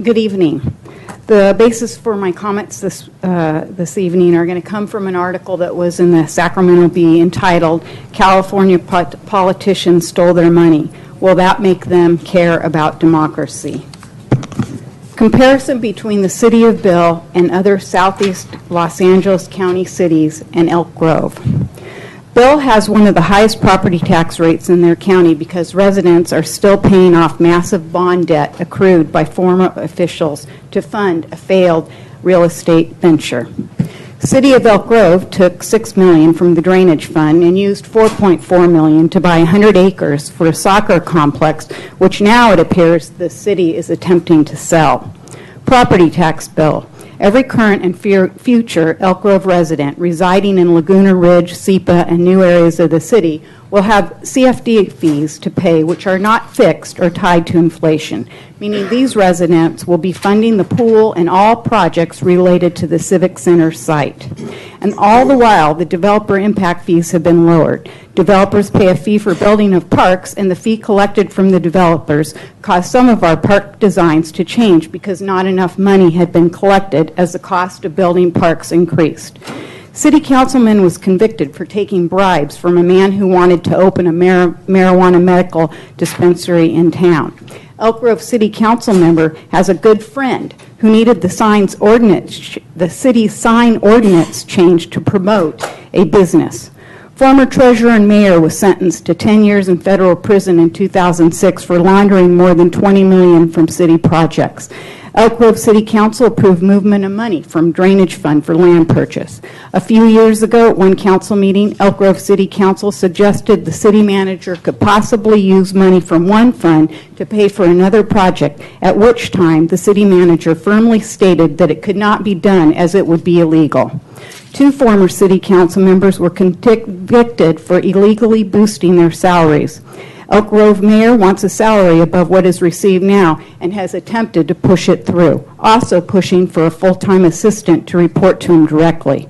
Good evening. The basis for my comments this evening are going to come from an article that was in the Sacramento Bee entitled, "California Politicians Stole Their Money. Will that make them care about democracy?" Comparison between the city of Bill and other Southeast Los Angeles County cities and Elk Grove. Bill has one of the highest property tax rates in their county because residents are still paying off massive bond debt accrued by former officials to fund a failed real estate venture. City of Elk Grove took $6 million from the drainage fund and used $4.4 million to buy 100 acres for a soccer complex, which now it appears the city is attempting to sell. Property tax bill. Every current and future Elk Grove resident residing in Laguna Ridge, SEPA, and new areas of the city will have CFD fees to pay, which are not fixed or tied to inflation, meaning these residents will be funding the pool and all projects related to the Civic Center site. And all the while, the developer impact fees have been lowered. Developers pay a fee for building of parks, and the fee collected from the developers caused some of our park designs to change because not enough money had been collected as the cost of building parks increased. City councilman was convicted for taking bribes from a man who wanted to open a marijuana medical dispensary in town. Elk Grove City Council member has a good friend who needed the city's sign ordinance change to promote a business. Former treasurer and mayor was sentenced to 10 years in federal prison in 2006 for laundering more than $20 million from city projects. Elk Grove City Council approved movement of money from drainage fund for land purchase. A few years ago at one council meeting, Elk Grove City Council suggested the city manager could possibly use money from one fund to pay for another project, at which time the city manager firmly stated that it could not be done as it would be illegal. Two former city council members were convicted for illegally boosting their salaries. Elk Grove mayor wants a salary above what is received now and has attempted to push it through, also pushing for a full-time assistant to report to him directly.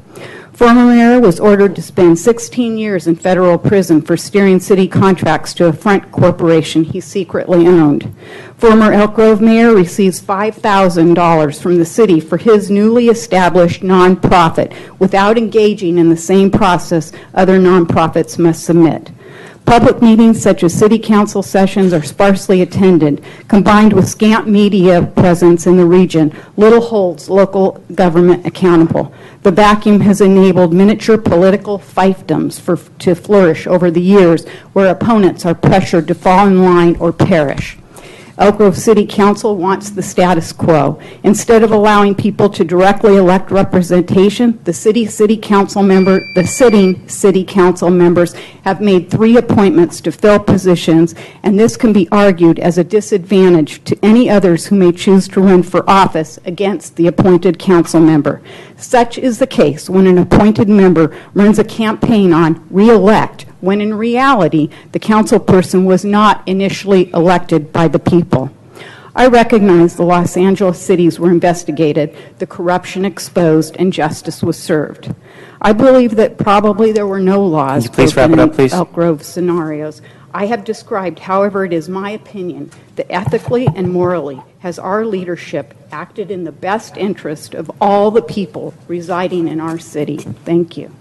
Former mayor was ordered to spend 16 years in federal prison for steering city contracts to a front corporation he secretly owned. Former Elk Grove mayor receives $5,000 from the city for his newly established nonprofit without engaging in the same process other nonprofits must submit. Public meetings such as city council sessions are sparsely attended. Combined with scant media presence in the region, little holds local government accountable. The vacuum has enabled miniature political fiefdoms to flourish over the years where opponents are pressured to fall in line or perish. Elk Grove City Council wants the status quo. Instead of allowing people to directly elect representation, the sitting city council members have made 3 appointments to fill positions, and this can be argued as a disadvantage to any others who may choose to run for office against the appointed council member. Such is the case when an appointed member runs a campaign on re-elect, when in reality, the council person was not initially elected by the people. I recognize the Los Angeles cities were investigated, the corruption exposed, and justice was served. I believe that probably there were no laws broken in Elk Grove scenarios. I have described, however, it is my opinion that ethically and morally has our leadership acted in the best interest of all the people residing in our city. Thank you.